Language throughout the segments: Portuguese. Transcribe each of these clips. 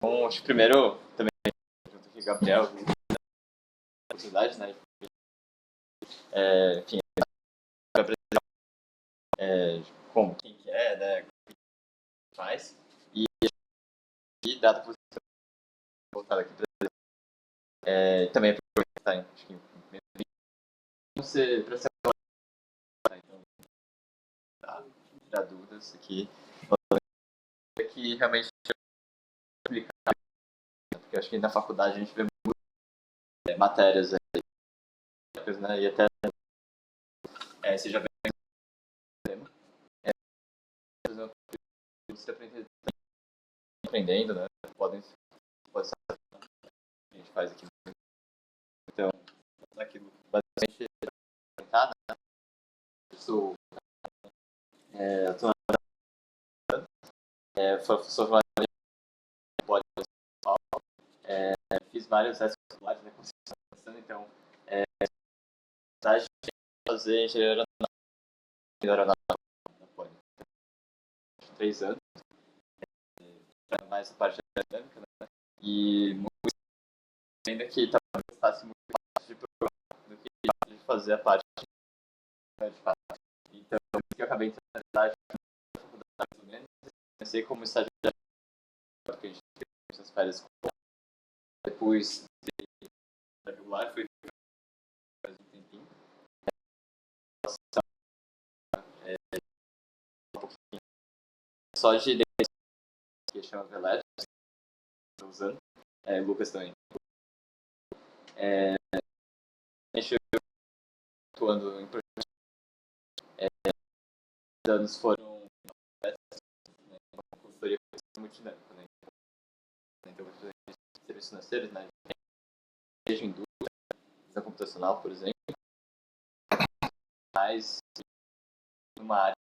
Bom, acho que primeiro, também, junto aqui, Gabriel, oportunidade, né? Enfim, apresentar como, quem que é, né? O que faz. E data para você voltar aqui também aproveitar, acho que você para ser então, tá, tirar dúvidas aqui. Que realmente aplicar, porque acho que na faculdade a gente vê matérias aí, né? E até seja bem tema. Você aprendendo, né? Pode ser a gente faz aqui. Então, aquilo basicamente tá, né? Isso eu tô sou pode fiz vários testes escolares, né? Então, a gente fazer engenharia aeronáutica na Poli. 3 anos, mais a parte acadêmica, né? E ainda que talvez gostasse muito de programa do que de fazer a parte de fato. Então, eu acabei de na faculdade mais ou menos. Comecei como estagiário, porque a gente teve essas férias. Depois de regular, fui faz um tempinho. Um pouquinho só de que chama Veled, estou usando. Lucas também. A gente atuando em projetos. Anos foram consultoria multidinâmica, né? Então, serviços financeiros, né? Seja indústria, visão computacional, por exemplo, mas numa área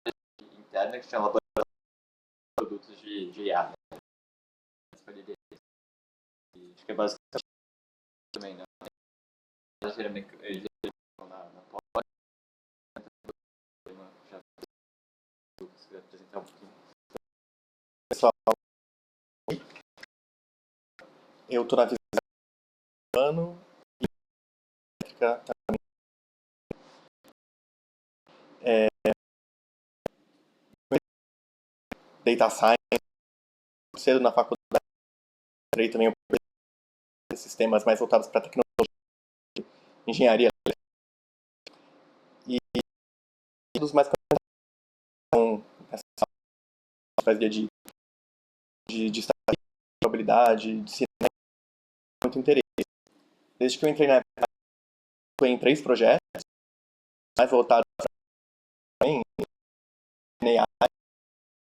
interna que chama laboratório de produtos de IA, né? Acho que é basicamente também, né? Na pós, já se apresentar um pouquinho. Pessoal, eu estou na visão do ano e fica também Data Science, cedo na faculdade, entrei também esses temas mais voltados para tecnologia, engenharia. E dos mais conhecidos essa fase de estatística, de probabilidade, de cinema, muito interesse. Desde que eu entrei na época, estou em 3 projetos, mais voltados para em AI,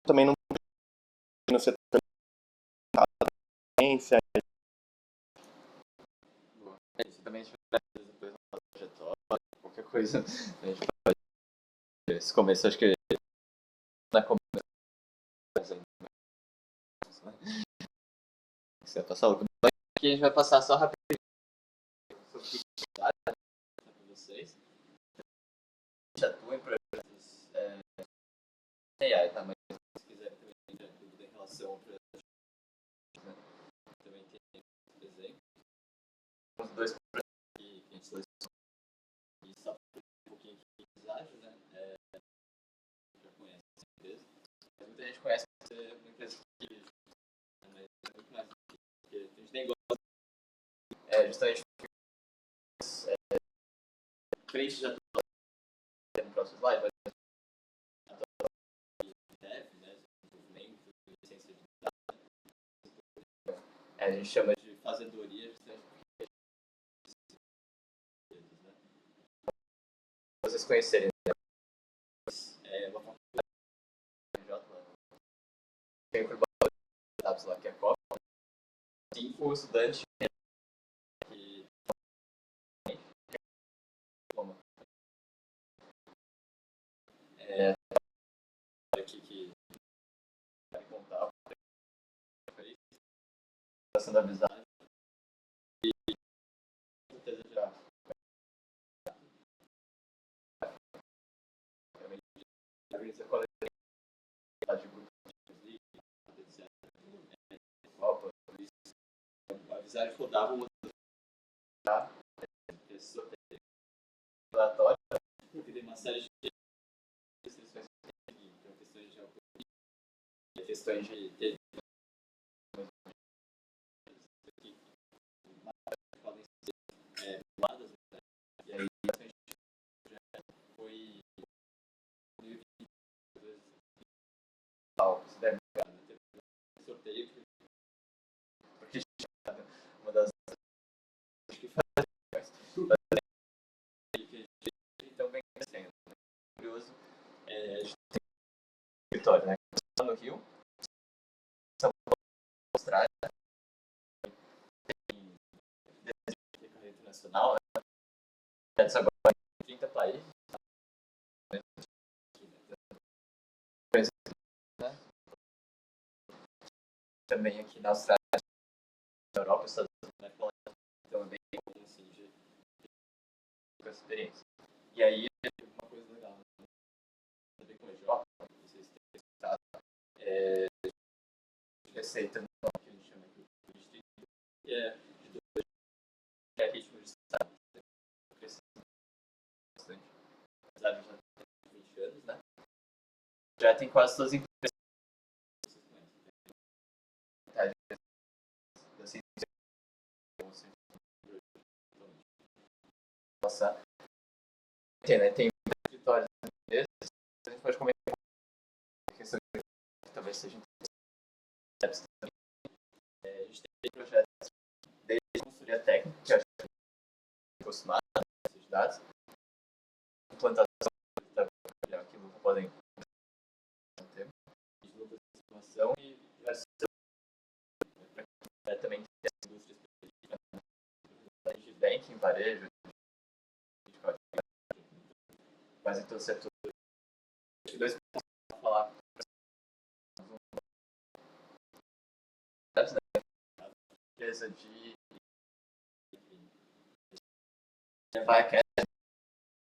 também no setor da ciência. Você também depois na trajetória, qualquer coisa, a gente pode. Esse começo, acho que não é começo, você vai passar aqui a gente vai passar só rapidinho sobre vocês. A gente atua em projetos AI, tá? Mas se quiserem também ter dúvida em relação ao projeto, né? Também tem exemplo. Os 2 projetos que a gente selecionou e só um pouquinho de design, né? Já conhece essa empresa. Muita gente conhece uma empresa que é muito mais que a gente nem gosta. Justamente clientes já no próximo slide, vai a gente chama de fazedoria justamente porque vocês conhecerem uma faculdade tem por dados lá que é a COP, 5 estudantes que aqui que vai contar a sendo avisado e com certeza já organiza qualidade de grupo de Copa, avisaram que rodava o esse sorteio relatório, porque tem uma série de restrições, então questões de geopolítica, questões de podem ser violadas, né? E aí foi se deve sorteio porque uma das que faz então vem crescendo. Curioso, a gente tem um escritório, né? No Rio, São Paulo, Austrália, tem carreira internacional, né? Agora em 30 países, né? Também aqui na Austrália, na Europa, Estados Unidos, né? Então é bem comum assim, de experiência. E aí, uma coisa legal, né? Também com a EJ, vocês têm resultado, receita que a gente chama aqui de distrito, que é de 2, que é ritmo de estado, crescendo bastante, apesar de já ter 20 anos, né? Já tem quase todas as empresas que vocês conhecem, né? Da ciência, nossa, tem escritórios desses, a gente pode comentar a questão que talvez seja interessante. A gente tem projetos desde consultoria técnica, que acho que é acostumado de dados, implantação que nunca podem ter, de lucro de informação e também tem essa indústria específica, de banking, varejo, quase todo o setor. Acho que 2 pontos para falar. Empresa de vai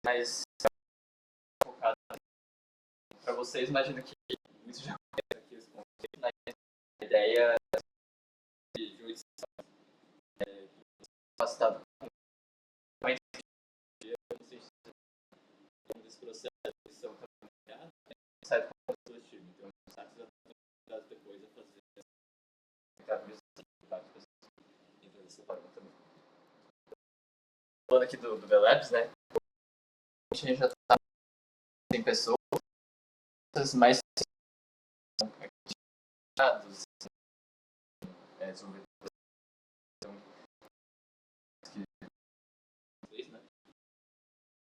mais focado para vocês, imagino que muitos já conhecem aqui os conceitos, na ideia de jurisdição capacitado desse processo de são trabalhados, sai com o coletivo, então os satos já estão depois a fazer dentro dessa forma também. Falando aqui do Velabs, né? A gente já está em pessoas, mas dados, desenvolvedores que né?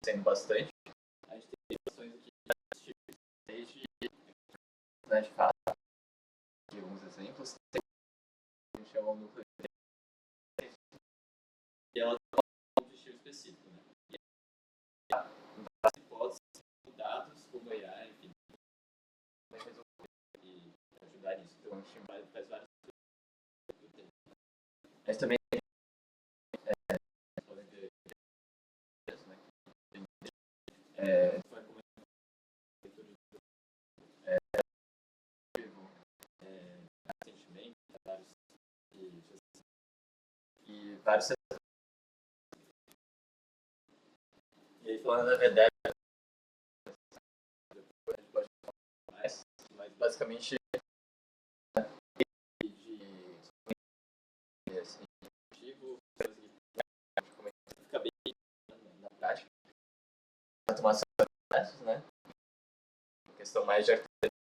Sendo bastante. A gente tem situações aqui desde né, de fato, aqui alguns exemplos, tem a gente chama um núcleo de e ela tem um objetivo específico, né? E as hipóteses, dados, como IA, enfim, vai resolver e ajudar nisso. Então a gente faz várias coisas. Mas também podem ver recentemente, e vários setores. E aí falando da VDEP, depois a gente pode falar mais, mas basicamente de objetivo, fica bem na prática. Automação de processos, né? Questão mais de arquitetura.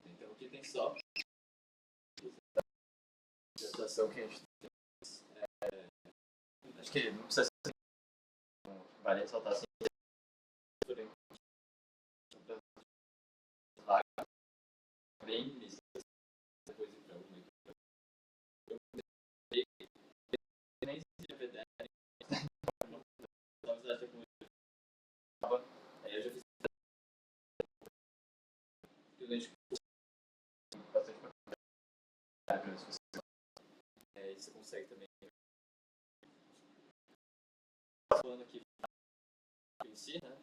Então aqui tem só de atuação que a gente tem. Acho que não precisa ser vale ressaltar assim. Bem depois então nem se VDR na verdade eu já fiz bastante e você consegue também falando aqui em si, né?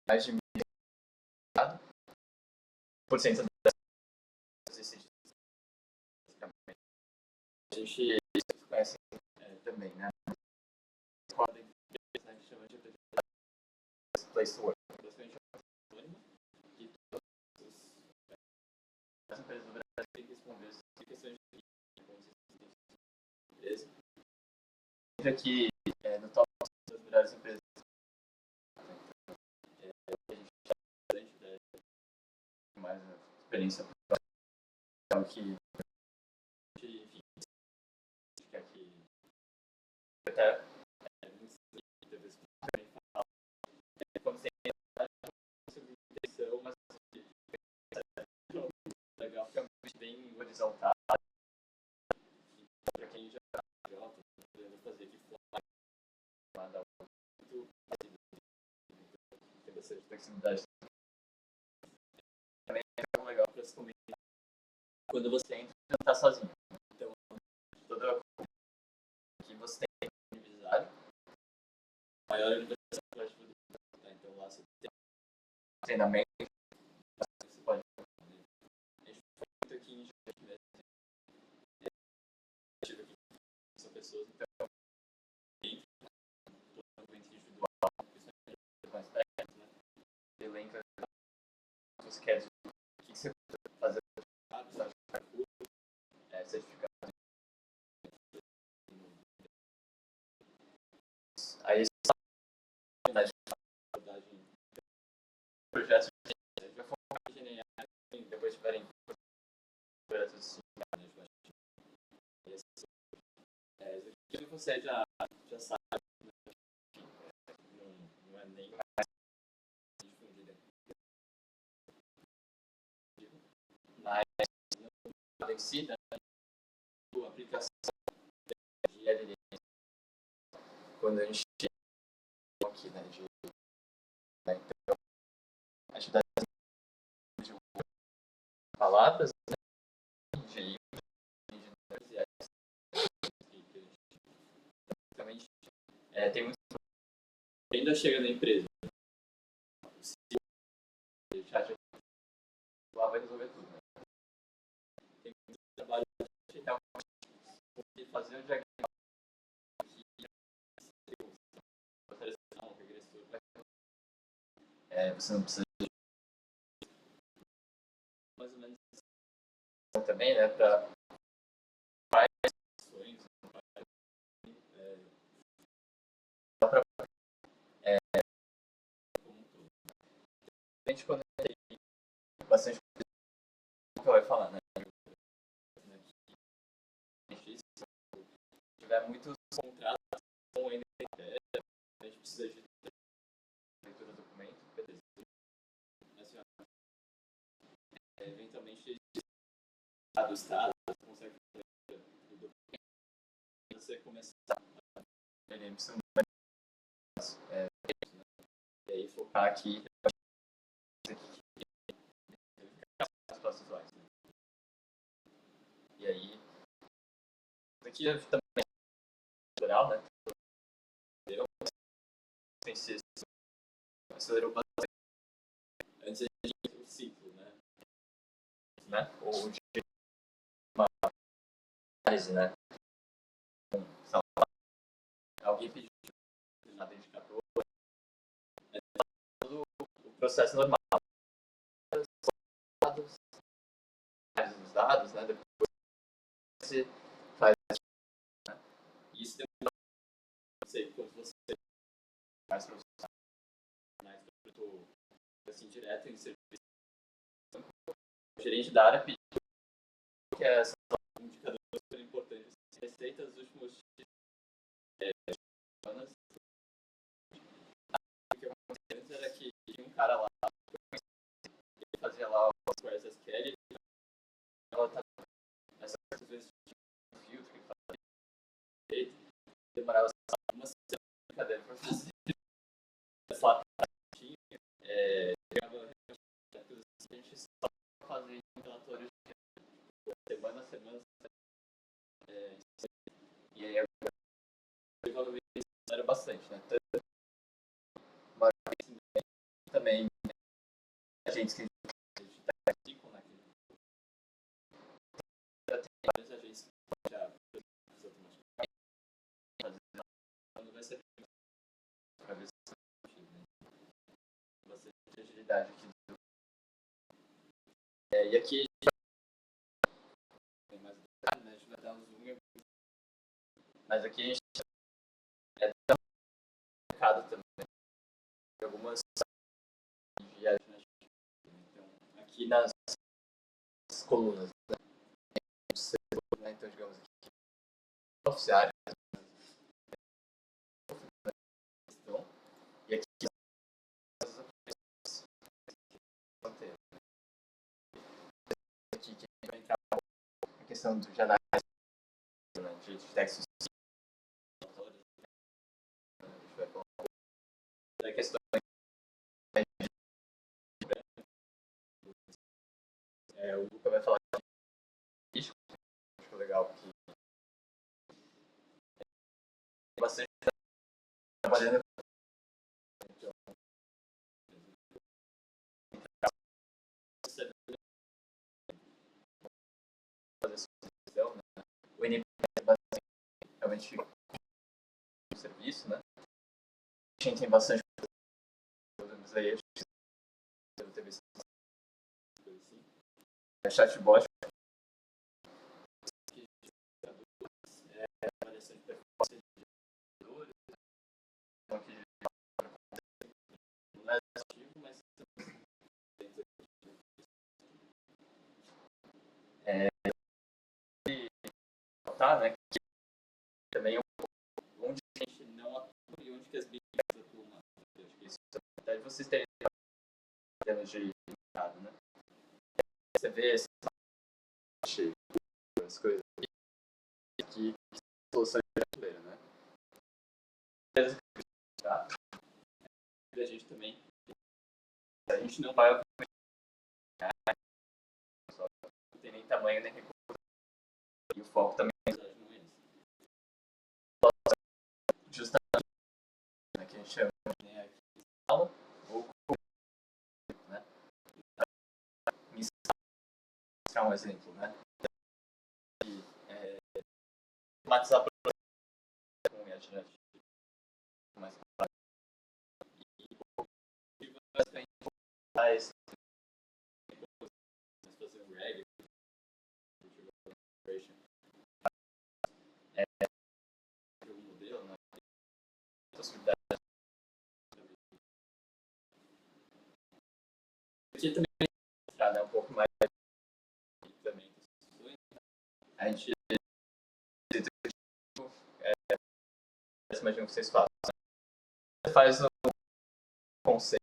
Mais de 1% a gente conhece também, né? Podem que chama de Place to Work. Basicamente é um sinônimo que todas as empresas do Brasil têm que responder essas questões de empresa. Veja que no top das melhores empresas a gente está bastante mais experiência profissional que enfim, que aqui até quando tem intenção, mas legal, fica bem horizontal. Para quem já podemos fazer aqui fora, tem bastante flexibilidade. Também é legal para se comentar quando você entra e não está sozinho. Então, toda que você tem divisório, maior universidade pode fazer. Então, lá você tem treinamento, você pode fazer. A gente foi muito aqui em Janeiro, são pessoas, então, totalmente individual, mais técnicas, né? Elenca o que você quer, o que você precisa fazer, certificado. Aí, projetos de já foram engenharia, depois tiverem projetos similares, que você já sabe, não é nem mais difundida. Mas no em si, né, a aplicação de LLM, quando a gente aqui, né, então, a gente dá de palavras, né, de basicamente, tem muito ainda chega na empresa. O chat lá vai resolver tudo, né? Tem muito trabalho de realmente fazer o diagnóstico você não precisa de mais ou menos também, né, para várias ações, como um todo. A gente quando tem bastante coisa que vai falar, né? Se tiver muitos contratos com o NTT, a gente precisa de leitura do documento, beleza. Eventualmente, do Estado, você consegue fazer o documento, você começar a e aí focar aqui nas próximas né? E aí, aqui também é natural, né? Tem que ser acelerou bastante. Antes a gente tinha o ciclo, né? Ou de uma análise, né? Alguém pediu na identificador, todo o processo normal. Os dados, né? Depois você faz, né? Isso demora, não sei, quando você mais profissional, mais assim, direto em serviço. O gerente da área pediu que essa indicador super importante, receita dos últimos semanas. O que acontecia antes era que tinha um cara lá, ele fazia lá os queries SQL, ela tá essas vezes tinha um filtro que fazia, demorava uma semana de cadeira para fazer. Essa tinha, a gente só fazia relatórios semana a semana. E aí agora evoluiu isso bastante, né? Mas também a gente que está aqui com já tem várias agências já E aqui a gente tem mais detalhes, né? A gente vai dar um zoom. Mas aqui a gente tão mercado também. Algumas viagens, né? Então, aqui nas colunas, né? Então, digamos aqui, oficiais, então, e aqui aqui que vai entrar a questão de análise, né, de textos, a gente vai falar da questão o Luca vai falar isso, acho legal porque tem bastante trabalhando então, fazer essa questão, né? O NP é basicamente um serviço, né? A gente tem bastante problemas aí, deve ter visto assim. Chatbot avaliação de performance de jogadores, então que não é ativo, mas tá, né? Que também é onde a gente não atua e onde que as big techs atuam mais. Acho que isso é verdade vocês terem termos de mercado, né? Você vê essa as coisas que soluções brasileiras, né? Tá? A gente também a gente não vai não tem nem tamanho nem recurso e o foco também não é esse. Justamente né, que a gente chama de aqui ou né? Mostrar um exemplo, né? E, matizar com a gente mais e basicamente faz fazer um reg um modelo, né? Possibilidades aqui também mostrar né, um pouco mais também a gente imagino que vocês façam. Você faz um conceito,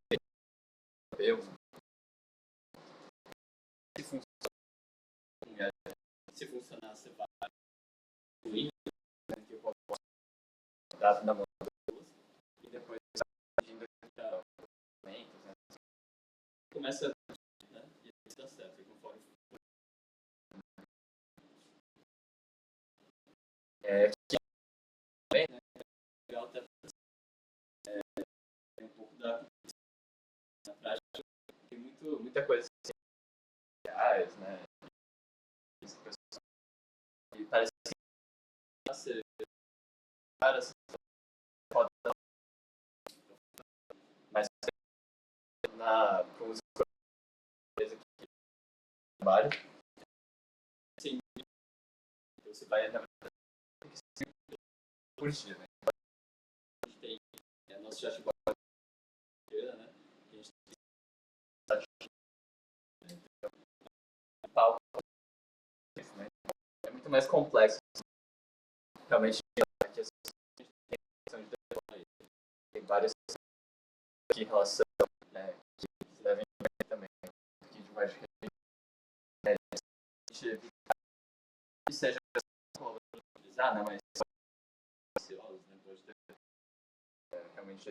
se funcionar, você vai incluindo que eu posso dar na mão das pessoas e depois pedindo para documentos, né? Começa né? E isso dá certo, conforme que também, né? Legal até um pouco da na prática, tem muita coisa assim, reais, né? E parece que ser caras mas na empresa que trabalho, sim, você vai na verdade por dia, né? A gente tem nosso chatbot, né? A gente tem pauta, né? É muito mais complexo, realmente a questão de tem várias que em relação né, que devem ver também aqui de mais que seja utilizar, né, mas ansiosos, né, pode ter realmente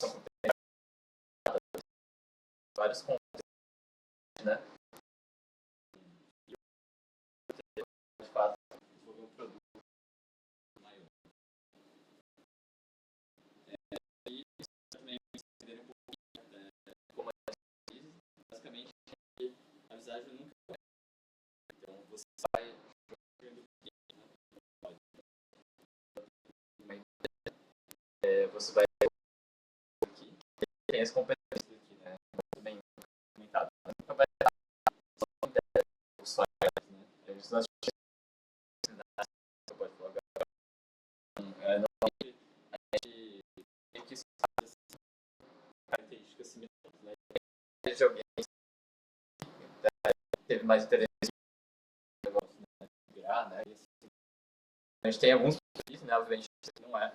são vários pontos, né, e de fato desenvolver um produto maior. E isso também entender um pouquinho como é basicamente a visagem nunca então você vai você vai aqui tem as competências aqui, né? Também nós pode falar agora. Normalmente a gente tem que estar características similares, né? De alguém teve mais interesse no negócio, né? De virar, né? E assim, a gente tem alguns perfis, né? Obviamente não é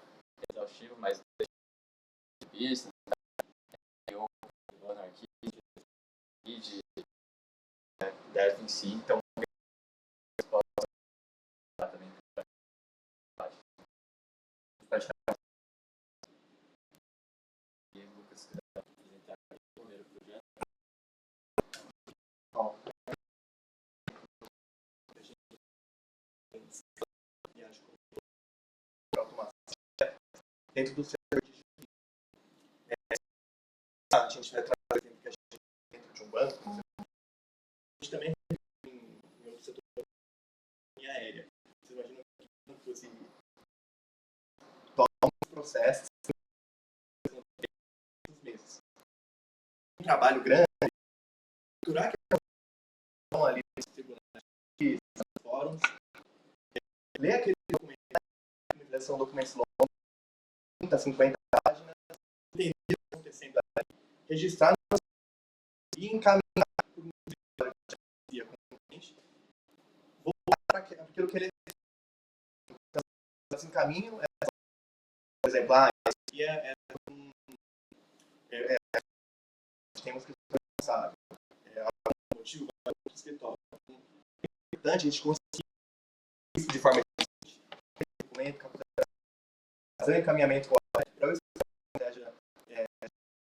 exaustivo, mas pistas, né? Ou anarquia, de dev em si, então também pode ficar. E Lucas, se quiser apresentar o primeiro projeto. Bom, dentro do setor de a gente vai trazer exemplo que a gente dentro de um banco, a gente também em outro setor de linha aérea. Você imagina que não fosse toma os processos meses. Um trabalho grande, estruturar que estão ali nos tribunais, nos fóruns, ler aquele documento, são documentos longos, 30, 50 páginas, entender o que está acontecendo ali, registrar e encaminhar por um dia com o cliente, voltar para aquilo que ele então, elas encaminham, por exemplo, isso aqui temos que ser responsável. Algum motivo para outro escritório. É importante a gente conseguir isso de forma documento, fazer o encaminhamento correto para o escritório seja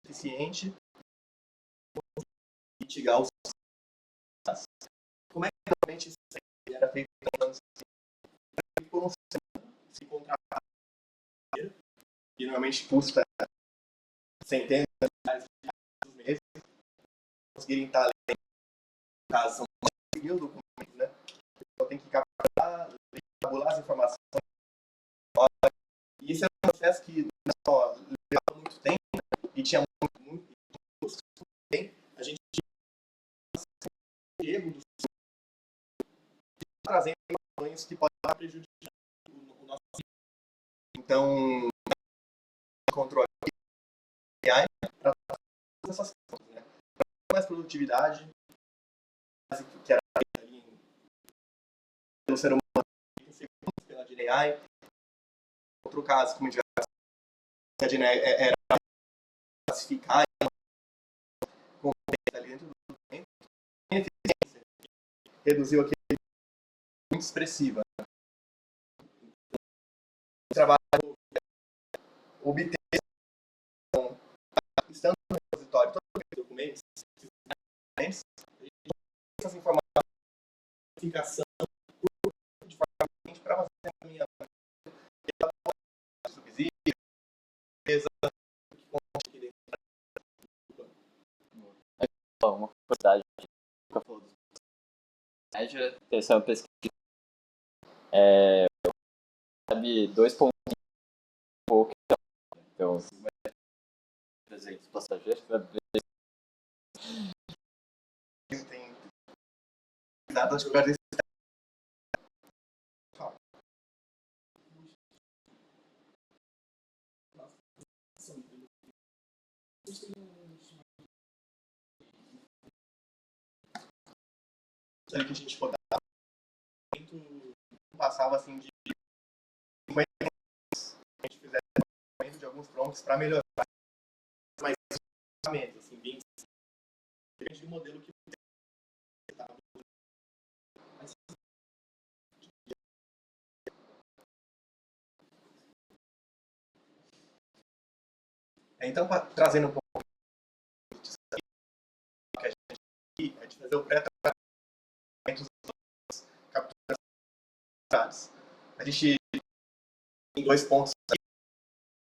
eficiente e mitigar os processos. Como é que normalmente isso era feito por um se contratar e normalmente custa centenas de milhares de reais por mês conseguirem estar além do caso são mil documentos, né? Então tem que capturar, tabular as informações e esse é um processo que não só levava muito tempo e tinha muito tempo, a gente tinha erro dos trazendo informações que podem prejudicar o nosso. Então, controle AI para todas essas coisas, né? Mais produtividade, que era ali pelo ser humano, pela GenAI. Outro caso, como a gente vai a GenAI era classificar ali dentro do documento, eficiência, reduziu aquele muito expressiva. O trabalho obter estando no repositório todos os documentos, essas informações de identificação de forma para fazer a minha subsídio, empresa, Uma curiosidade, essa é uma pesquisa, sabe, 2,5 pouco, então, 300 passageiros, tem dados de lugar desse. Que a gente rodava, passava assim de 50 minutos, a gente fizesse de alguns prompts para melhorar, mas assim, bem depende do modelo que então, trazendo um pouco disso que a gente é de fazer o pré-tratamento dos capturas. A gente tem 2 pontos aqui,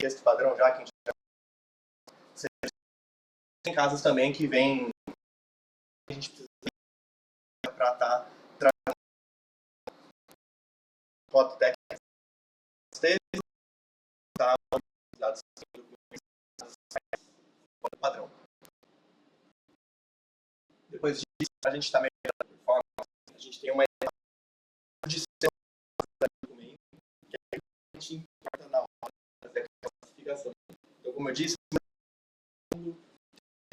esse padrão já que a gente tem casos também que vem a gente precisa para estar trazendo foto técnica tá dados padrão. Depois disso, a gente está melhorando a performance. A gente tem uma como eu disse,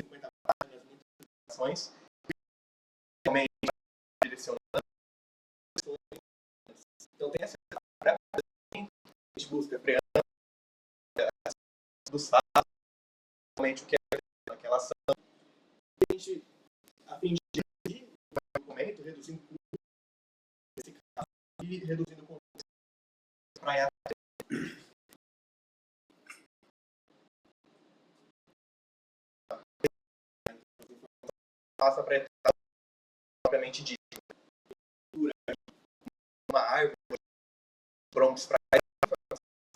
50 páginas, muitas informações, realmente direcionando. Então tem essa etapa, a gente busca preâmbulo dos fatos, realmente o que é aquela ação, e a gente, a fim de reduzir o documento, reduzindo o custo, nesse caso, e reduzindo o conteúdo para passa para a etapa propriamente dita. Uma árvore, prompts para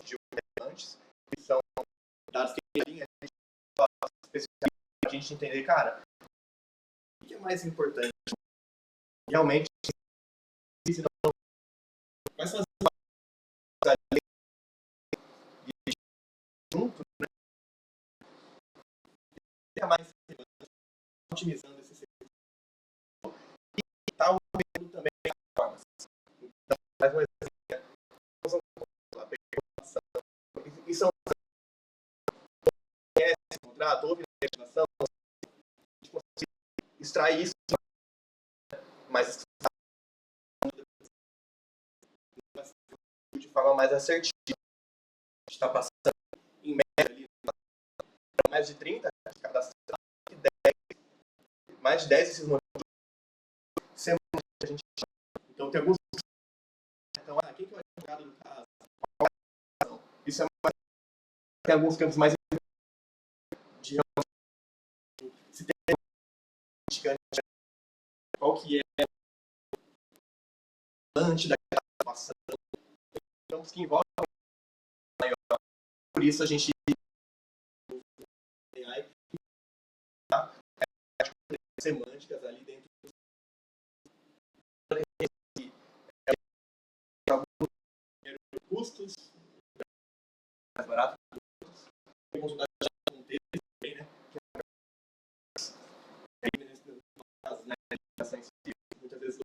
relevantes, que são dados que tem ali, a gente entender, cara, o que é mais importante? Realmente, quais são as ali junto, né? O que é mais relevante, otimizando esse serviço e está aumentando também a performance. Então, mais um exemplo, e são esse contrato, houve legislação, a gente consegue extrair isso mais de forma mais assertiva. A gente está passando em média ali, mais de 30 cadastrados, mais de 10 desses modelos semanas a gente. Então tem alguns. Então, quem que é o advogado do caso? Isso é mais. Tem alguns campos mais de se tem qual que é antes daquela situação. Campos que envolvem maior. Por isso a gente semânticas ali dentro de custos mais barato, tem consultar já com texto também, né? As legislações muitas vezes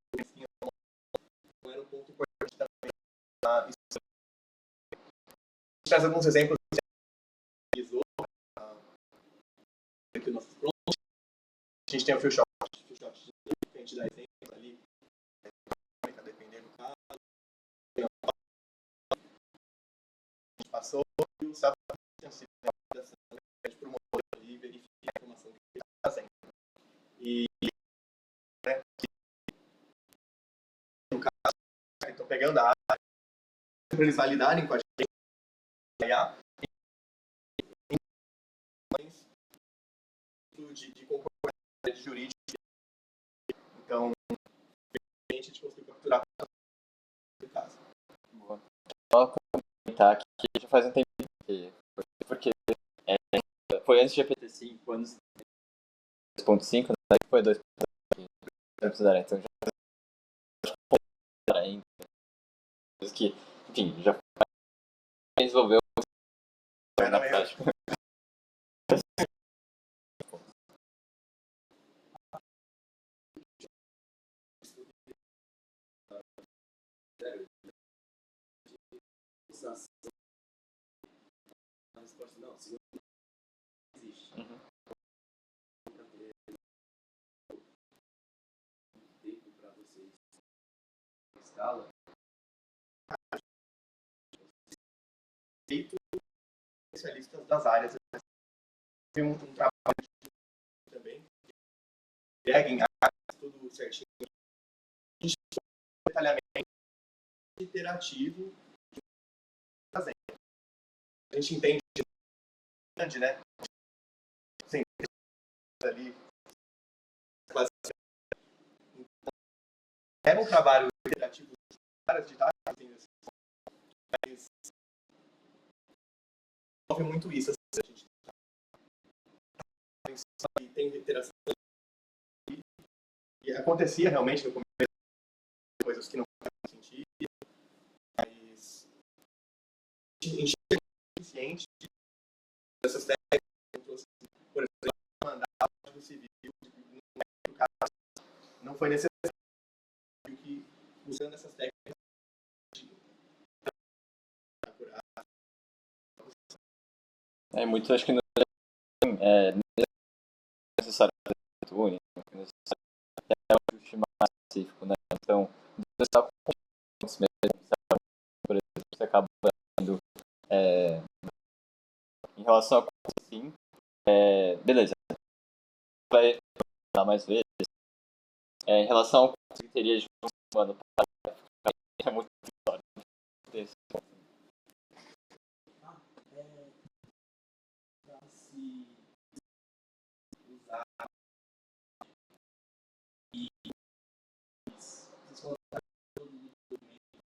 não era um ponto importante também. A gente traz alguns exemplos aqui no nosso front. A gente tem o Feelshot, que a gente dá exemplos ali, dependendo do caso. A gente passou e o SAP tem sido para o modelo ali verificar a informação que ele está fazendo. E, né, no caso, estão pegando a área para eles validarem com a gente de concorrência jurídica. Então, a gente conseguiu capturar o caso. Boa. Só comentar que já faz um tempo porque foi antes de GPT-5, anos 2.5, né? Foi 2.5, então já ainda. Que, enfim, já resolveu na prática. A resposta não, se não existe. Tempo para vocês escala. Feito especialistas das áreas. Tem um trabalho também. Peguem tudo certinho. A gente detalhamento iterativo fazendo. A gente entende grande, né? Sim, ali. É um trabalho iterativo de áreas de dados, mas envolve muito isso. A gente tem interação e acontecia realmente no começo coisas que não fazem sentido, mas a gente enxerga o suficiente dessas técnicas, por exemplo, mandar o civil, no caso, não foi necessário que usando essas técnicas É muito, acho que não é necessário ter tuning, não é necessário ter um ajuste mais específico, né? Então, você está com pontos mesmo, sabe? Por exemplo, você acaba dando, em relação a coisas assim, beleza, vai dar mais vezes. Em relação ao curso que teria de um ano para é muito história. Pra se usar e vocês colocaram todo no documento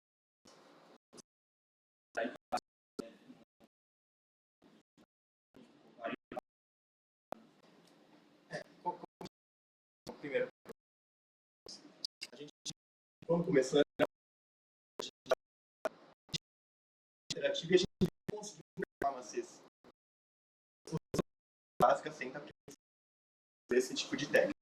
aí Primeiro, a gente, quando começou a interativa, a gente conseguiu criar uma cesta básica sem estar esse tipo de técnica.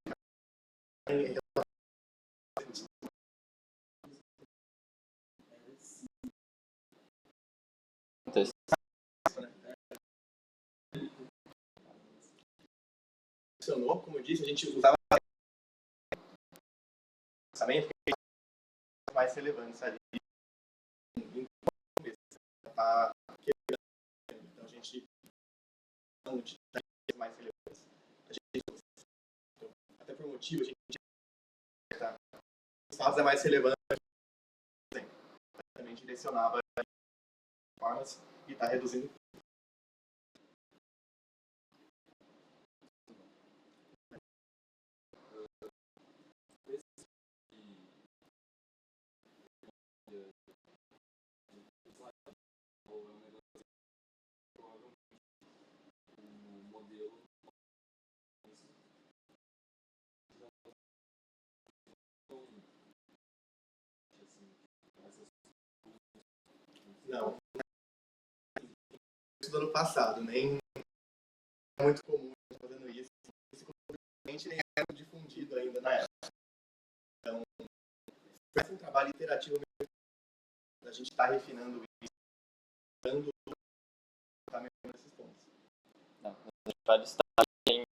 Funcionou, como eu disse, a gente usava pensamento mais relevantes ali. Tá quebrando. Então a gente não de mais relevantes. A gente, até por motivo, a gente tá, os fatos é mais relevante, também direcionava formas e está reduzindo. Não, isso do ano passado, nem é muito comum fazendo isso. Esse componente nem era difundido ainda na época. Então, foi um trabalho iterativo mesmo. A gente está refinando isso, dando tá melhorando esses pontos. Não, a gente vai listar em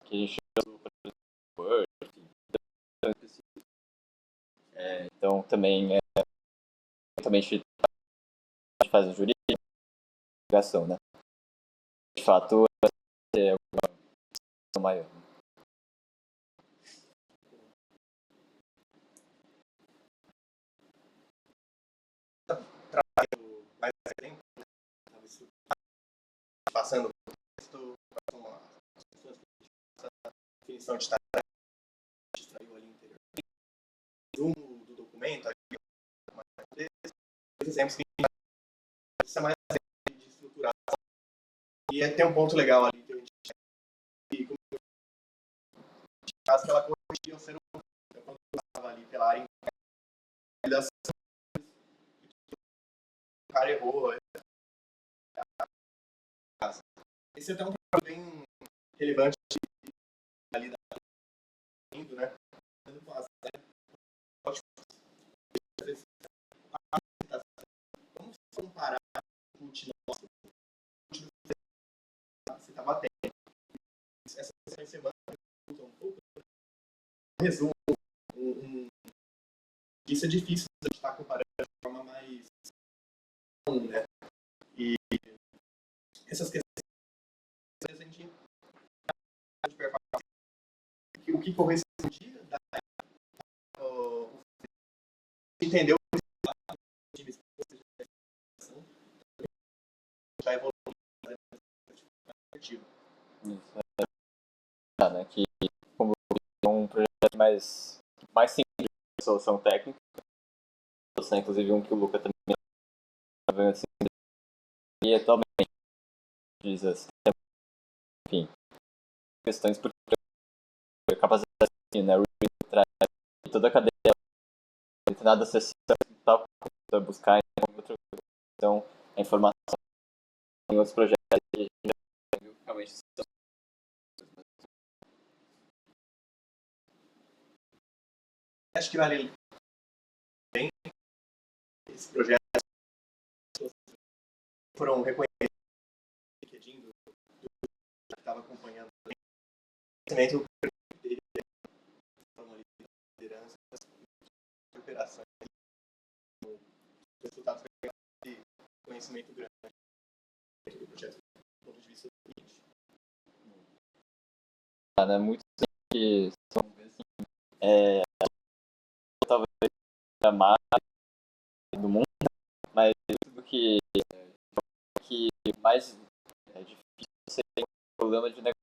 que a gente usou, por exemplo, Word, enfim, então também a gente faz a jurídica, né? De fato, é uma questão maior. Trabalho mais tempo, passando por texto, a definição de tarefa, extraiu ali interior. Resumo do documento, exemplos que a gente precisa mais de estruturação. E tem um ponto legal ali que a gente faz que ela corrigia o ser humano. Então, quando eu estava ali pela área da o cara errou. Esse é até um trabalho bem relevante ali da né? Vamos comparar o último você está batendo. Essa semana um pouco. Resumo. Isso é difícil a gente estar comparando de forma mais né? E essas questões a gente o que correspondia entendeu já evoluiu Isso né? Que como é um projeto mais simples de solução técnica, inclusive um que o Luca também está assim, e atualmente diz assim, enfim, questões porque a capacidade assim, né? E toda a cadeia não tem nada acessível tal para buscar em outra então a informação em outros projetos realmente são acho que vale bem esse projeto foram reconhecidos conhecimento dele, liderança, operações, resultados de conhecimento grande do projeto do ponto de vista do cliente. Né? Muitos que são talvez a mais do mundo, mas tudo que mais é difícil você ter um problema de negócio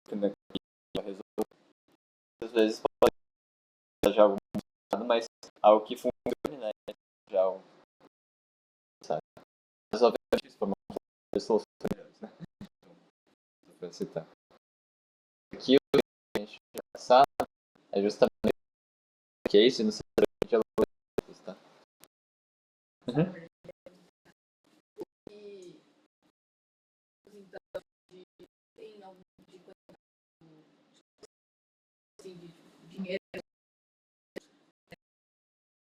que resolver. Às vezes pode ser algo complicado, mas algo que funcione, né? Já algo, sabe? Mas obviamente isso foi uma pessoa melhores, né? Então, pra citar. Aqui o que a gente vai passar é justamente o case, não sei se ela vai tá? Uhum. Tem algum tipo de dinheiro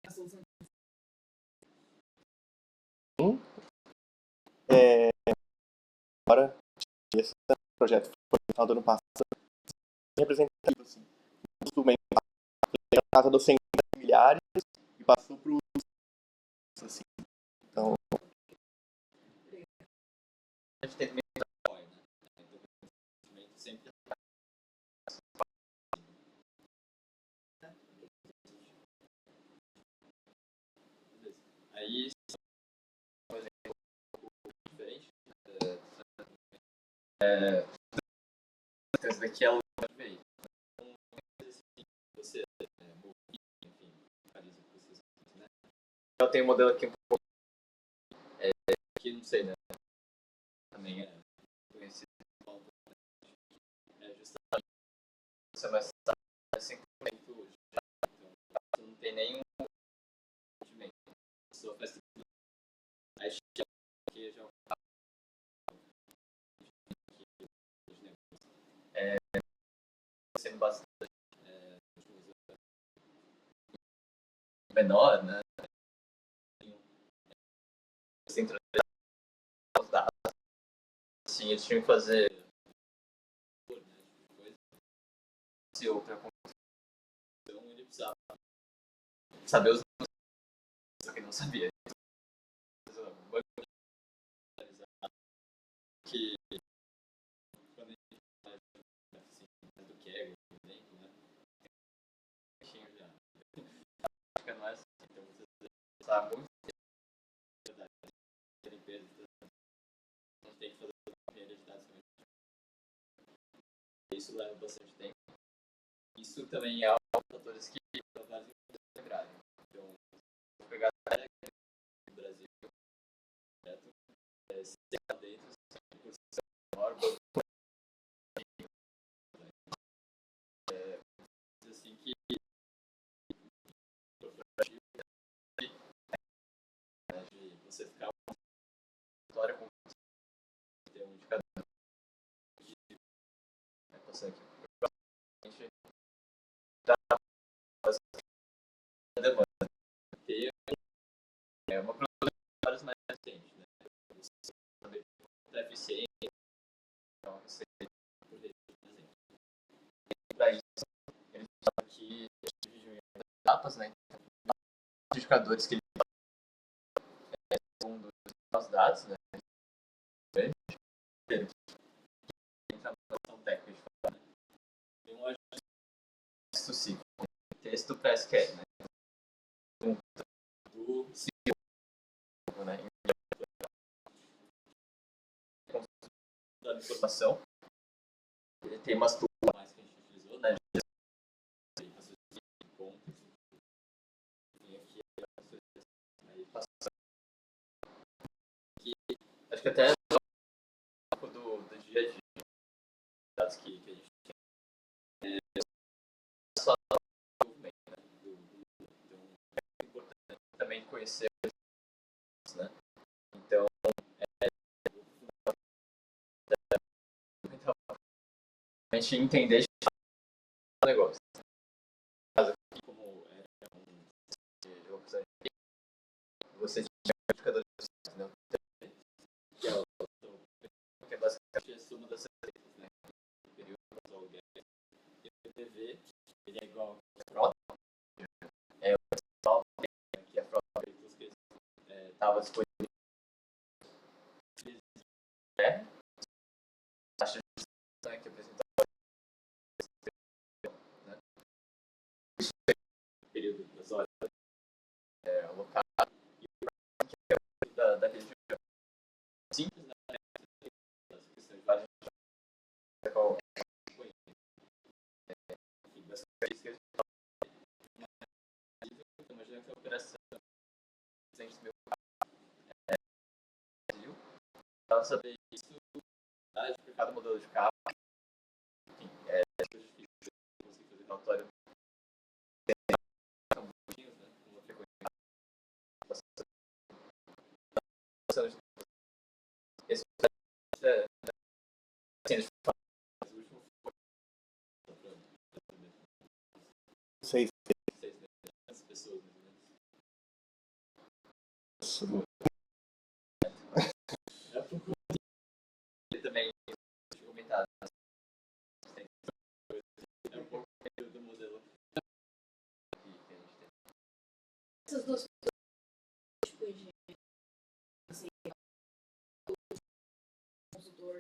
a solução. Agora, esse projeto foi no final do ano passado, representativo, assim. O custo mensual foi na casa dos 100 milhares e passou para os, assim. Então, A gente tem que apoio, né? Então, sempre aí, por exemplo, diferente, essa daqui é a lua de veio. Então, você, enfim, faz o que você né? Eu tenho um modelo aqui um pouco, que não sei, né? Também é conhecido, justamente você vai estar 100% já, então não tem nenhum rendimento. A pessoa faz tudo, aí chega aqui já sendo bastante menor, né? Centralizar os dados. Assim, eles tinham que fazer se outra construção, ele precisava saber os números, só que não sabia. Que quando a gente faz assim, do Kaggle, por exemplo, né? Já. Acho que não é assim, então você sabe muito da limpeza, a gente tem que fazer uma engenharia de dados também. Isso leva bastante tempo. Isso também é um dos fatores que vários integraram. Então, vou pegar a área do Brasil, certo? Dentro, 100% maior, assim que de você ficar uma história com ter um indicador de passando aqui. A gente dá a demanda. Ter uma produção de vários mais recente, né? Você saber da eficiência, então você por exemplo. Para isso, eles falam que dividiu em etapas, né? Os indicadores que ele segundo os dados, né? Entra na questão técnica de falar, né? Tem um ajuste ciclo, texto para SQL, né? Do ciclo, né? Da informação, ele tem umas tools mais que a gente utilizou, né? Tem aqui aí passando aqui, acho que até do dia a dia dados que a gente tem só o movimento, né? Então é importante também conhecer, né? Então a gente entender o negócio. Caso aqui, como é você tinha um indicador de sucesso, né? Que é basicamente a soma das receitas, né? estava disponível. Taxa de também que apresentava, né? O período das horas alocado e o da região. Simples, né? As questões de várias das características imagina que a operação 200 mil para saber isso de cada modelo de carro. Enfim, depois de conseguir fazer relatório são bonitinhos, né? Com uma frequência. Esse é assim, Seis. 6 pessoas, mais ou menos. Ele também tinha comentado. É um pouco do modelo que a gente tem. Essas duas tipos de assim, consultor.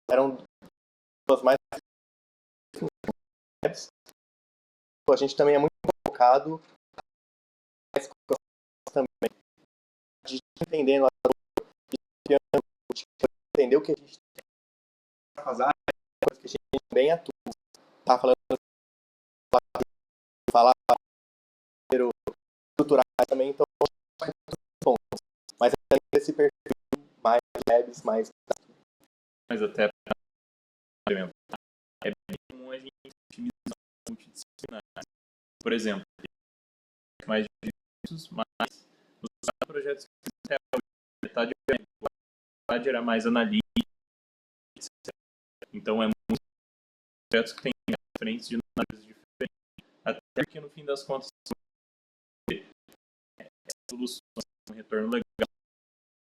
Eram duas mais. A gente também é muito focado também. A gente entendendo entender o que a gente tem para fazer, coisa que a gente bem atua. Tá falando falar estruturar também, então bom. Mas é esse perfil mais labs, mais até é bem comum a gente otimizar multidisciplinares. Por exemplo, mais difíceis, mas os projetos que metade era mais analítica, então é muito projetos que têm frentes de análises diferentes, até porque no fim das contas soluções um retorno legal,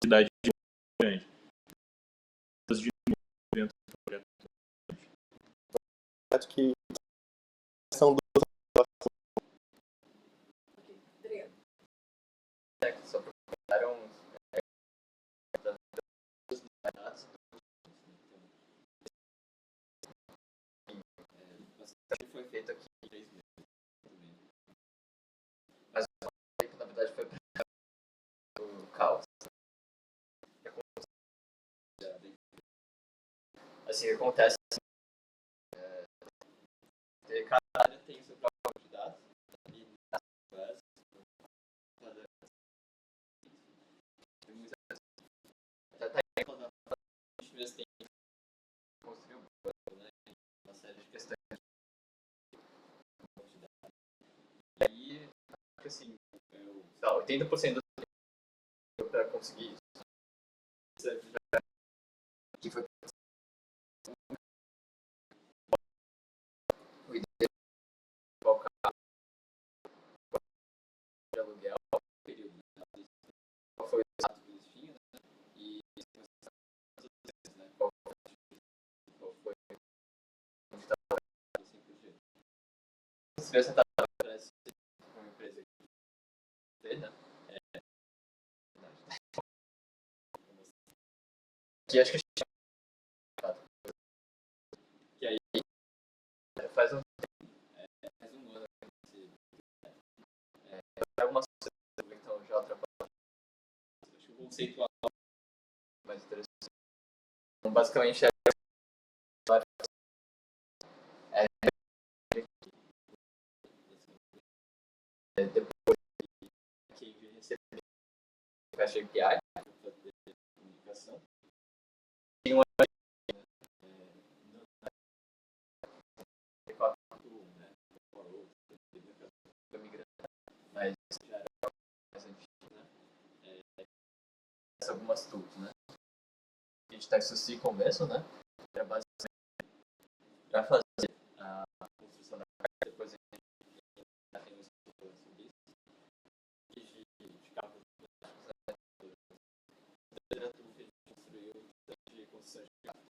cidade grande, de dentro do projeto que são duas. Só procuraram dados. Bastante foi feito aqui em 3 meses também. Mas que na verdade foi para o caos. Assim, acontece. Cada área tem o seu próprio banco de dados. E até a gente mesmo tem que construir um banco, né? Uma série de questões. E aí, assim, sei lá, 80% do tempo para conseguir isso. Que foi o ideal de aluguel, período, qual foi o status que eles tinham, né? E né? Qual foi onde estava assim por diante. Se você está parece uma empresa né? Que acho que aí faz um ano algumas coisas que estão já trabalhando. Acho que o conceitual mais interessante. Então, basicamente depois que receber a caixa API para fazer comunicação, tem uma mas já era mais antigo, né? Algumas tools, né? A gente está isso se conversa, né? Era basicamente para fazer a construção da carta, depois a gente tem uns sobre isso. De carros plásticos, né? Era tudo que a gente construiu de construção de carro.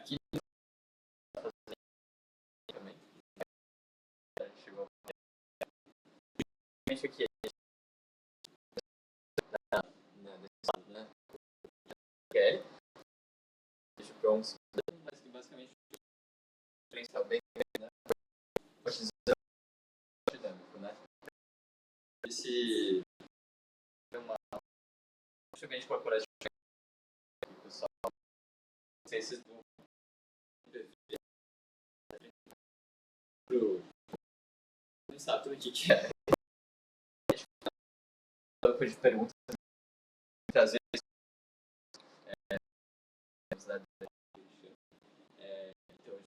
Aqui também. Chegou aqui nesse lado, né? QL. Deixa para um mas que basicamente está bem, né? Dinâmico, né? Esse é uma ambiente corporativo, pessoal. Não sei se do não sabe o que é. Banco de perguntas, às vezes, então,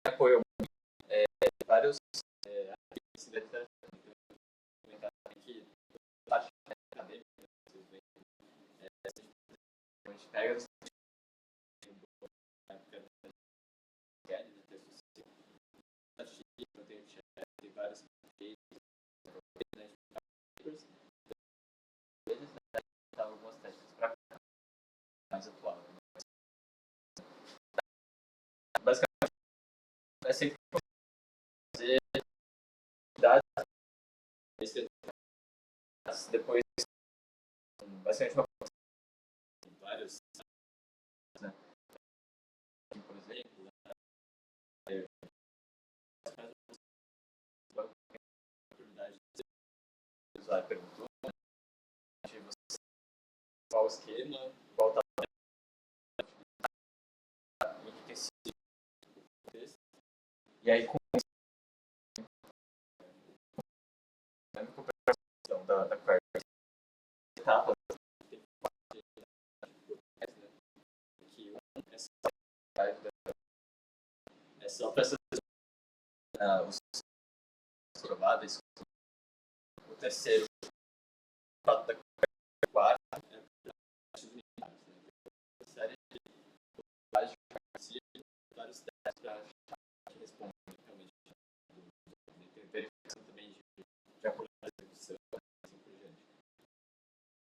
apoio vários artigos de literatura que parte acadêmica, a gente pega tem vários algumas técnicas para mais atual. Basicamente, é sempre fazer dados, depois, basicamente, vários, né? Por exemplo, o usuário perguntou qual o esquema, qual o tamanho, enriquecido, e aí com da quarta etapa, que é só para essas os prováveis. O terceiro fato da quarta é para a série de vários testes para responder realmente. Tem verificação também de acordo com a execução e assim por diante.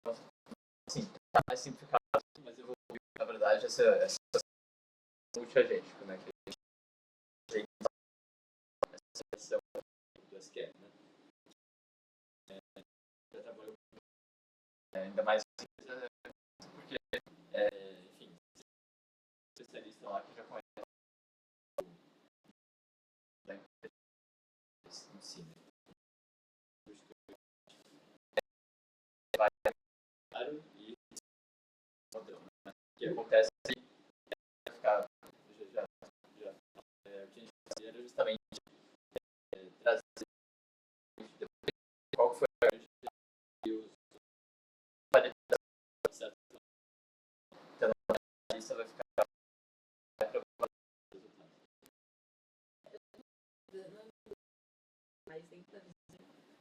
Então, assim, tá mais simplificado, mas eu vou, na verdade, essa multiagente, como é que a gente essa versão do SQL, né? Já trabalhou ainda mais porque, enfim, especialista lá que já conhece da empresa em si. Vai e padrão, né? O que acontece é ficar o que a gente fazia era justamente trazer qual foi a e os certo? Então a lista vai ficar Mas tem que trazer.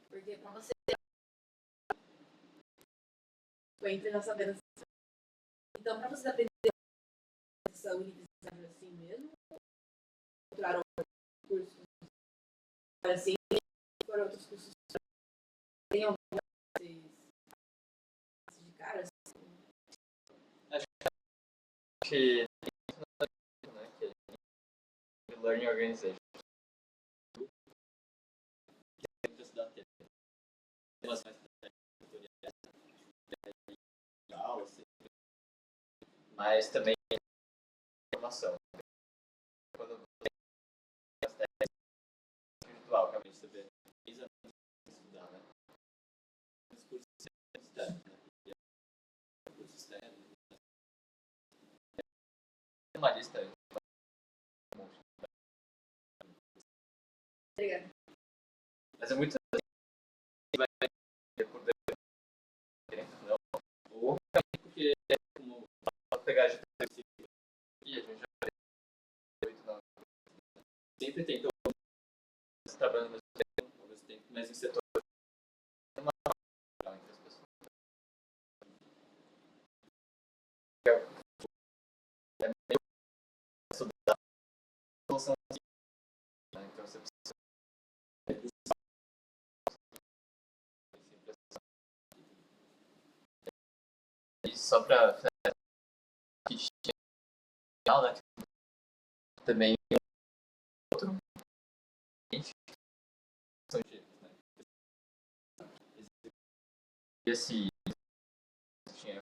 Porque pra você entra já sabendo. Então, pra você aprender essa universidade assim mesmo, encontraram cursos assim, foram outros cursos. Tem algum de cara? Acho que né, que é Learning Organization. Mas também informação. Quando tem as técnicas individual, realmente você vê 3 anos para estudar, né? Os cursos externos, né? E cursos externos. Tem uma lista aí. Obrigada. Mas é muito assim, vai por dentro, não. Ou porque como pegar de e a gente já sempre tem trabalhando ao mesmo tempo, mas em setor entre as pessoas. É meio estudar a solução, né? Então você precisa e só para né? Também outro são gêmeos, né? Esse tinha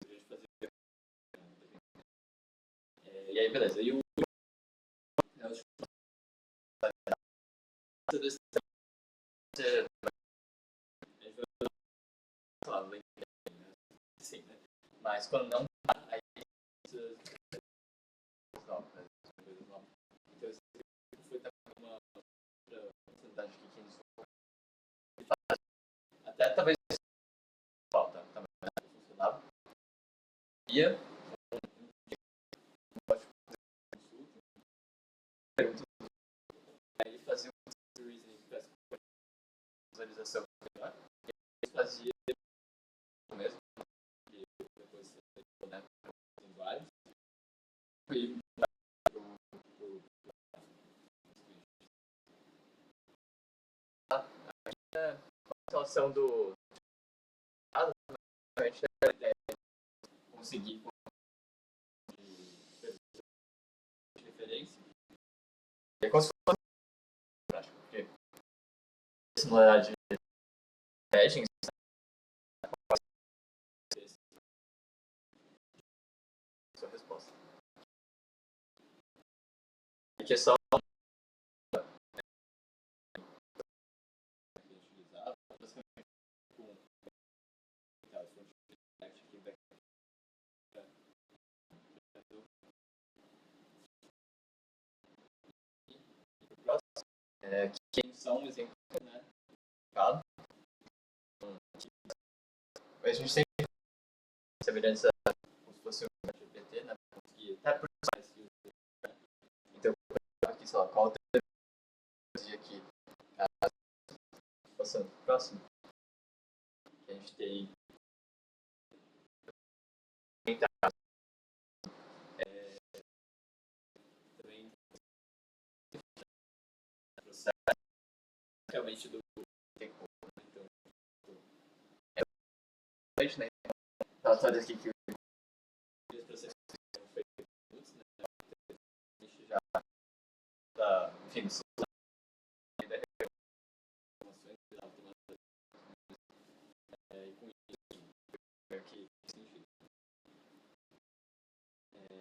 de fazer e aí beleza, e o sim, né? Mas quando não aí então foi também uma outra oportunidade que eles até talvez falta também funcionava ia pergunta aí fazia um reasoning para visualização melhor e fazia o mesmo e depois né em vários e a situação do a ideia de conseguir de referência é como se fosse prático porque essa modalidade de hedging sua resposta que é só utilizar basicamente com quem são exemplos, né? A gente tem semelhança como se fosse um GPT, né? Que até por mais que então aqui sei lá qual tecnologia aqui passando pro próximo que a gente tem também processo realmente do tempo então é né relatórios aqui que os processos são feitos né a gente já tá enfim e com isso aqui sentido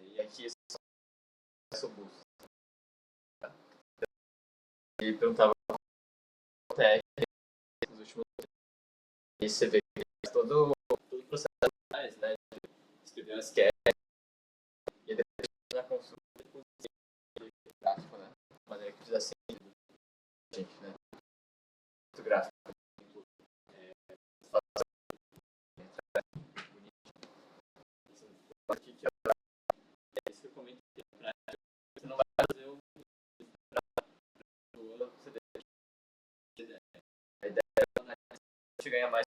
e aqui é sobre e perguntava até nos últimos e você vê todo o processo né de escrever um sketch e depois na consulta gráfico né de maneira que fizesse sentido gente né muito gráfico aqui que é isso que eu comentei você não vai fazer o CD a ideia é a gente ganha mais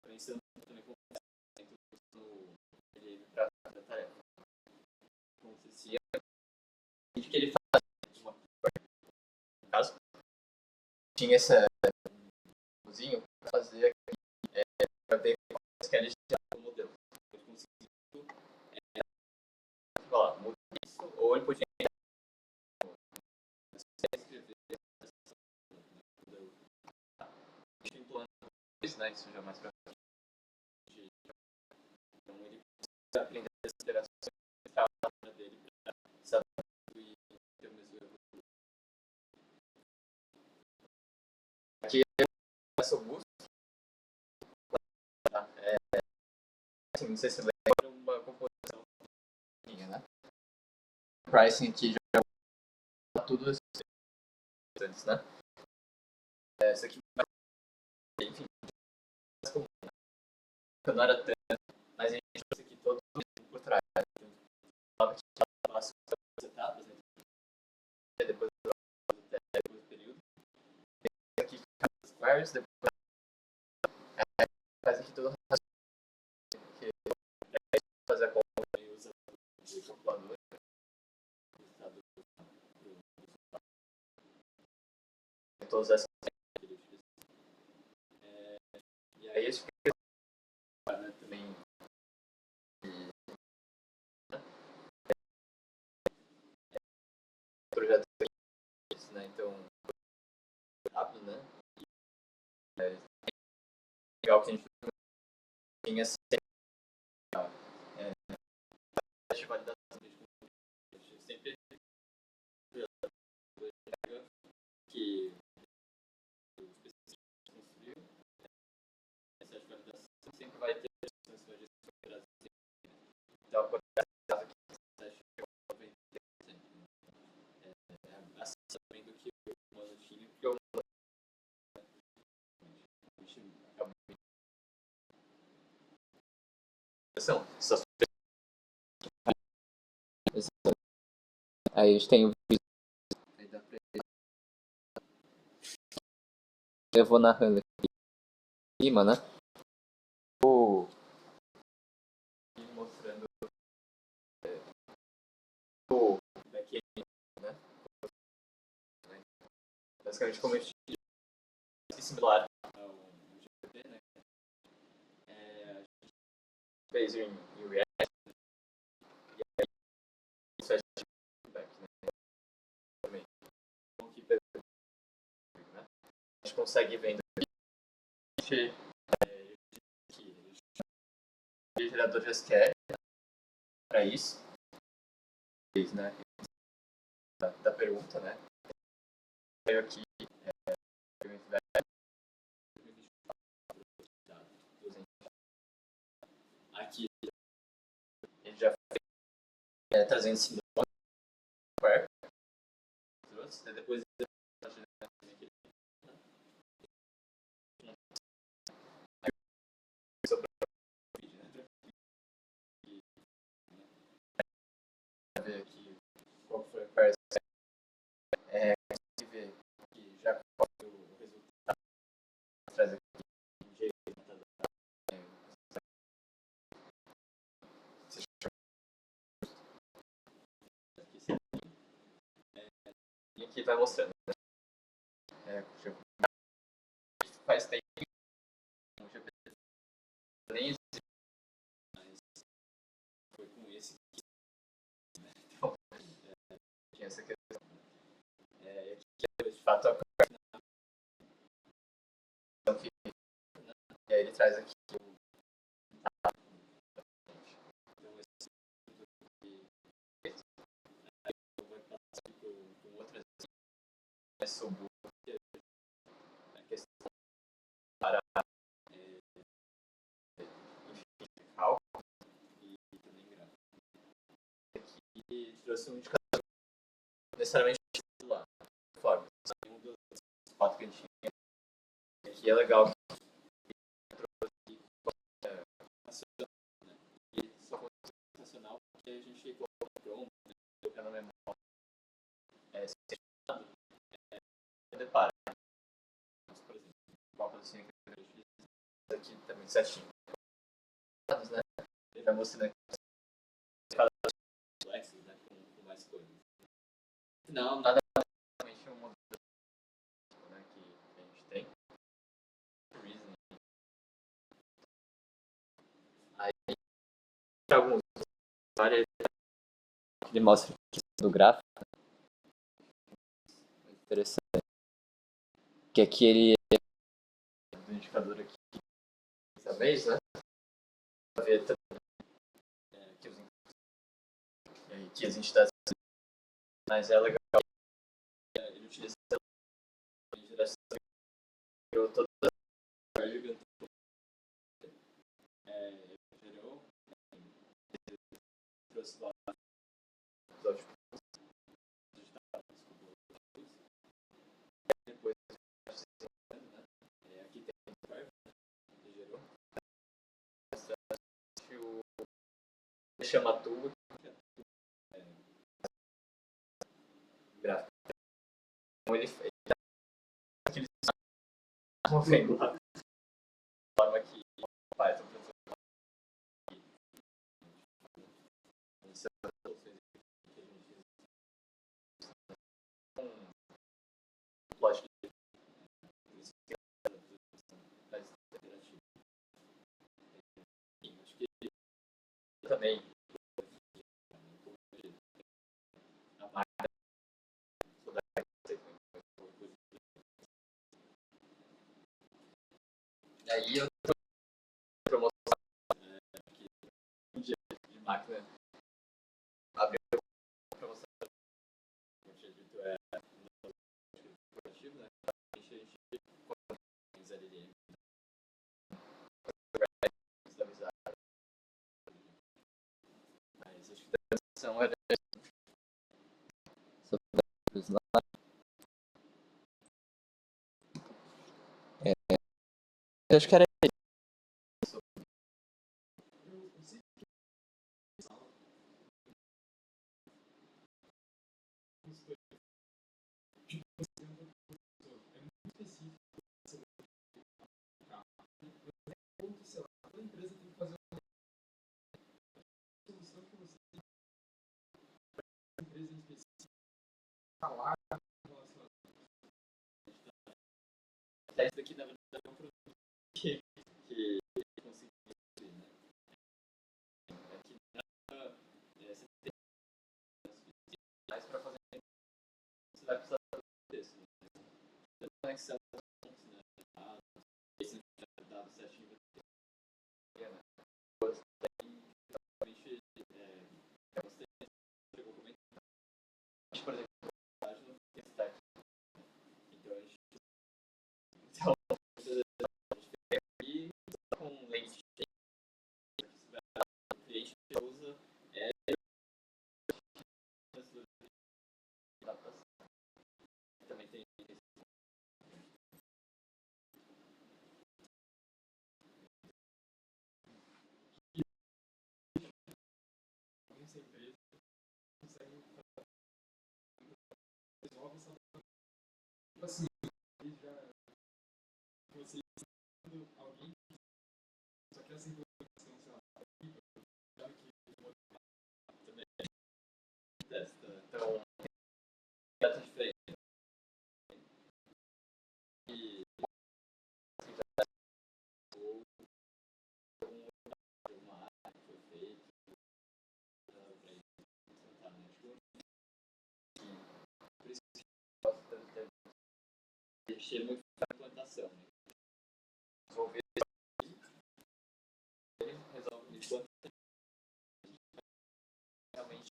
pensando também como ele para fazer a tarefa acontecia que ele fazia uma no caso tinha essa cozinho para fazer aqui para ver como eles querem gerar o modelo ele conseguiu falar muda isso ou ele podia escrever tem plano né isso já mais para então ele precisa aprender as interações dele para saber e ter o mesmo erro aqui essa busca assim, não sei se lembra uma composição né pricing aqui já tudo antes né essa aqui enfim não era tanto mas a gente trouxe aqui todo por trás falava que ela passa as etapas né depois do período aqui as queries depois faz aqui todo que fazer a conta e usa o calculador todas essas e aí esse também algo que a gente tinha sempre de validação sempre que o especialista construiu essa de validação sempre vai ter então por exemplo que assim sabendo que o humano tinha porque o aí a gente tem o aí dá pra eu vou narrando aqui em cima, né? Mostrando o back-end, né? Basicamente como a gente similar ao GPT, né? A gente fez em React e aí isso é feedback, né? Também. Né? A gente consegue vendo aqui o gerador de SQL para isso, né? Da pergunta, né? Eu aqui aqui ele já fez trazendo esse nome Square, depois ver aqui qual foi a peça ver que já qual foi o resultado traz aqui e aqui vai mostrando faz tempo nem existe, mas foi com esse aqui, né? Então, tinha essa questão aqui de fato a que e aí ele traz aqui então esse vai passar com outras sobre a questão para enfim cálculo e também gráfico aqui trouxe um indicador necessariamente lá forma um dos quatro que a gente tinha aqui é legal nacional que a gente comprou na memória depara por exemplo uma coisa aqui também certinho né ele vai mostrando aqui complexos né com mais coisas não nada exatamente um modelo né, que a gente tem reasoning aí alguns várias ele mostra aqui do gráfico interessante que aqui ele do indicador aqui dessa vez né para ver que as entidades mas é legal ele utiliza a geração gerou toda a gerou trouxe lá depois aqui tem ele gerou o chama tudo gráfico então ele fez aquele movendo lá forma que faz o lógico acho que também a marca aí eu Eu acho que era Eu sei que sala, isso foi, tipo, por exemplo, é muito específico sobre o carro. Mas é ponto, sei lá, toda empresa tem que fazer uma solução que você tem uma empresa em específico falar relacionado. Esse daqui, na verdade, é um produto que consegui construir, né? Aqui você tem mais para fazer, você vai precisar fazer isso. Você tem conexão, né? Esse dado certinho, né? Você tem, realmente, você entregou como por exemplo, a gente não tem stack. Então, a gente fica aqui com lente o cliente usa também tem Essa empresa consegue resolve essa tipo assim, eles já você quando alguém só quer essa informação, sei lá, sabe que também testa. Então, data diferente. E ou alguma área que foi feita para implementar no network. Por isso que eu gosto tanto de mexer muito na implantação. Né? Resolver isso aqui, ele resolve isso realmente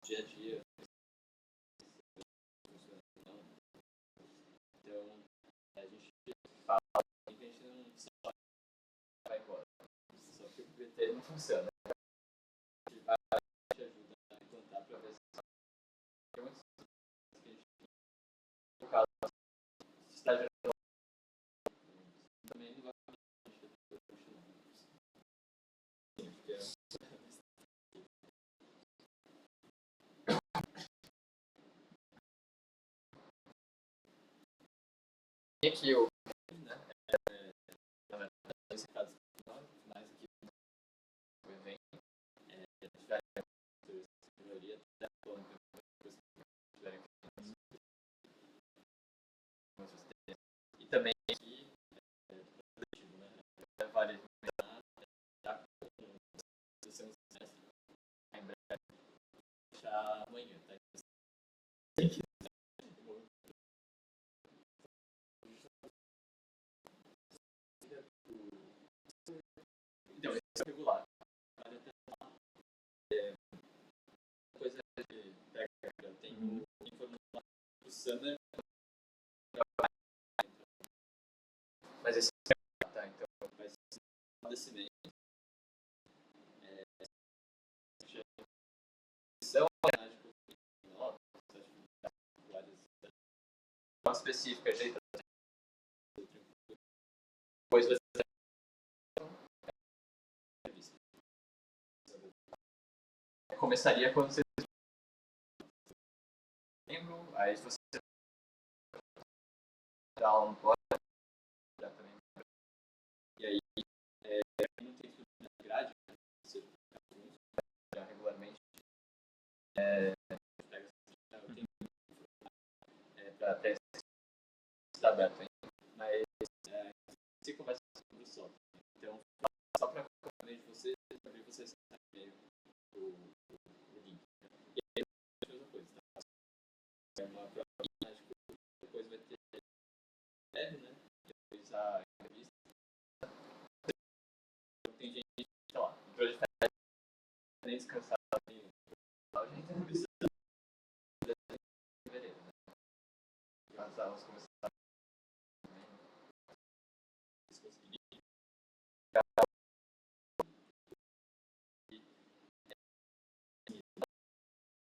dia a dia. Então, a gente fala que a gente não só vai embora. Só que o PT não funciona. A gente vai te ajuda a implantar para ver se tem muitas coisas que a gente no caso está gerando também não vai continuar. E aqui o né, na verdade, dois recados finais aqui do evento. A gente vai melhoria até falando que tiverem e também aqui né, várias já com o seu semestre em breve já amanhã, tá? Então, esse é regular. Coisa de técnica, tem o informático do Summer, mas esse tá, então vai ser desse mês. São específica, jeito depois vai ser começaria quando você lembra, aí se você dá aula no pode também. E aí não tem tudo na grade, você já regularmente pega o tempo para estar aberto ainda, mas você começa sobre o sol. Então, só para compreender de você, abrir você o link. E aí, a mesma coisa, tá? É uma prova, depois vai ter web, né? Depois a entrevista. Então, tem gente que tá lá, entrou de férias, nem descansar, a gente não precisa de fevereiro, né? As aulas começaram se conseguir.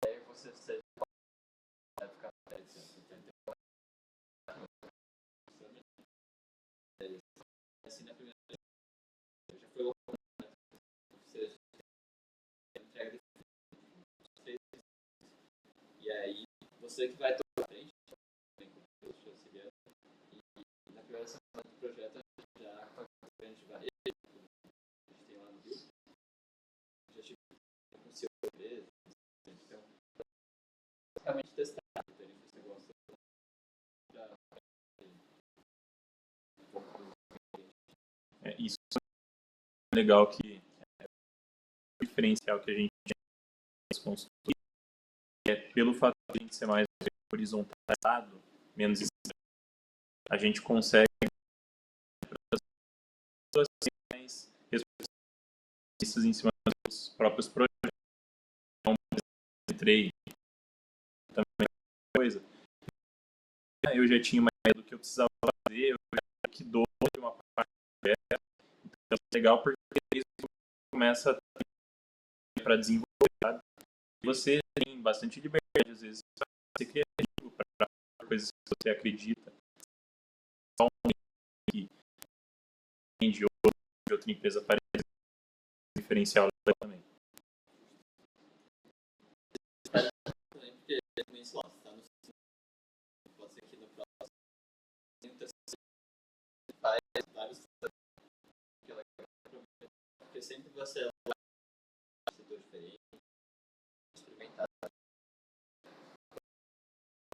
E aí você vai ficar Assim, na primeira vez, já foi logo você entrega e aí você que vai tocar a frente, e na primeira semana do projeto já com a gente vai, a gente tem lá no Rio, já tive um seu empresa, então basicamente testar, então você gosta já Isso é legal que o diferencial que a gente tem construir é pelo fato de a gente ser mais horizontalizado, menos externo, a gente consegue mais respostas em cima dos próprios projetos. Então, entrei também coisa. Eu já tinha uma ideia do que eu precisava fazer, eu já que dou de uma parte dela. Então é legal porque isso começa para desenvolver. Sabe? Você tem bastante liberdade, às vezes, para ser criativo, para coisas que você acredita. Só um que tem de outra empresa parece diferencial também. Porque também, sei lá, você está no sistema, pode ser que no próximo faz vários porque sempre você é um setor diferente, experimentar o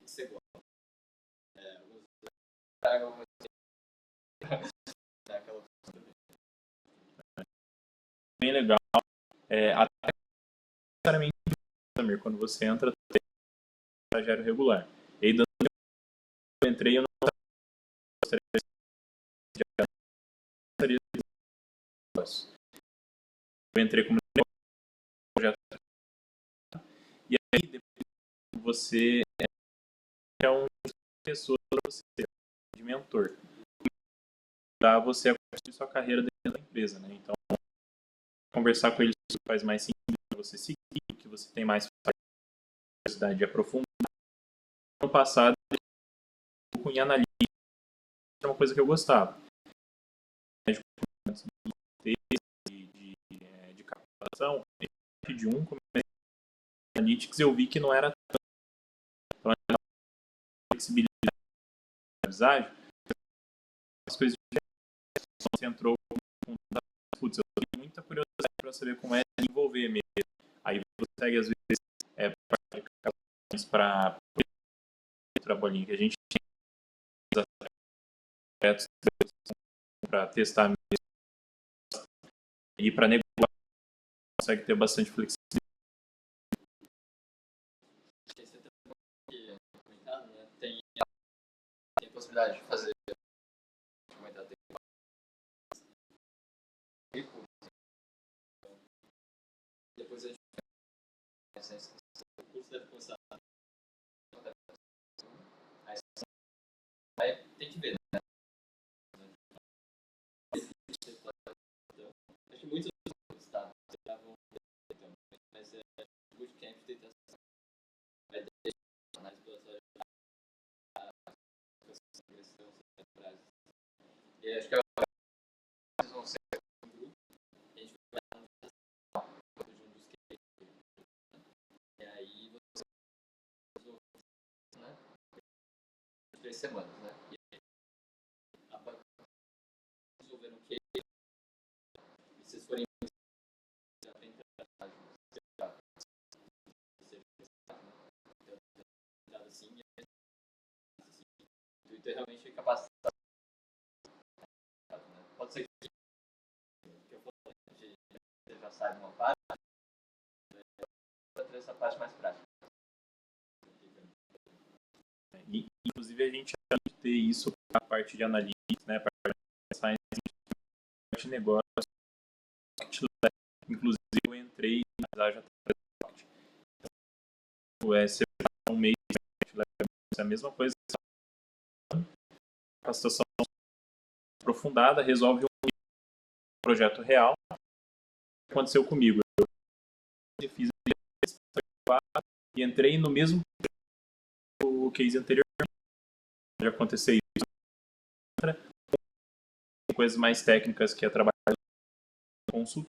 que você gosta. Aquela Bem legal. Até necessariamente quando você entra tem estagiário regular. E aí, eu entrei, eu não gostaria de negócio. Eu entrei como projeto. E aí, depois você é uma pessoa para você, de mentor. Para você construir sua carreira dentro da empresa, né? Então, conversar com eles faz mais sentido para você seguir, que você tem mais capacidade de aprofundar. No passado, em analista é uma coisa que eu gostava. De captação, de um comecei Analytics, eu vi que não era tão flexibilidade, as coisas você entrou com putz, eu tenho muita curiosidade para saber como é desenvolver mesmo. Aí você segue às vezes para trabalhinho que a gente tem para testar mesmo e para negócio consegue ter bastante flexibilidade. Tem possibilidade de fazer depois a gente o curso deve começar aí tem que ver, né? Acho que muitos estados vão ter, mas bootcamp de tentação vai deixar análise pela e acho que vocês vão ser um grupo, a gente vai dar um dos que e aí vocês né? 3 semanas, né? E aí, a banca resolveram que vocês forem assim, o intuito é realmente capacitar. Pode ser que eu falei de você já saiba uma parte, para essa parte mais prática. E, inclusive a gente tem que ter isso para a parte de analytics, né, para a parte de negócio. Inclusive eu entrei na já você um mês é a mesma coisa, a situação aprofundada resolve um projeto real. Aconteceu comigo, eu fiz e entrei no mesmo o case anteriormente. Pode acontecer isso. Tem coisas mais técnicas que é trabalhar com consultor.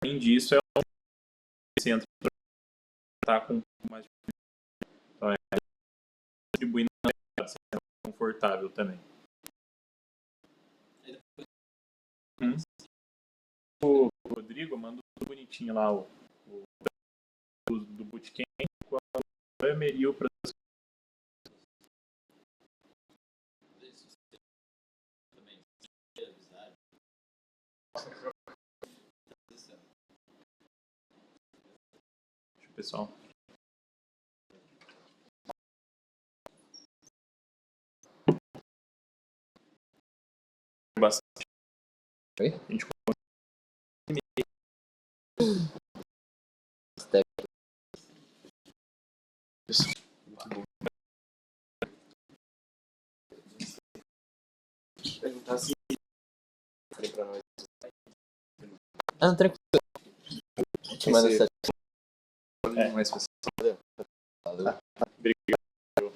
Além disso, é um centro para estar com mais. Então, é distribuindo na mercado, sendo confortável também. O Rodrigo mandou tudo bonitinho lá do bootcamp com a Hammer e o processo. Deixa o pessoal. Bastante. Oi? A gente Perguntar se tem pra nós. Ah, não, tranquilo. Te manda essa. Mais pessoas. Valeu. Obrigado.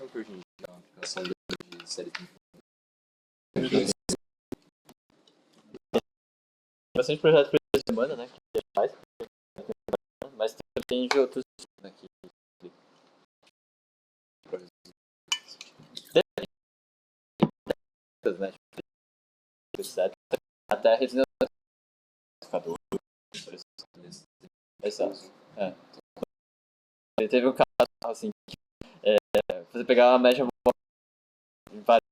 Um curtinho de aplicação de série de bastante projeto por semana, né? Que faz, mas tem de outros aqui. Né? Até a resina é. Ele teve um caso assim que você pegava a média em vários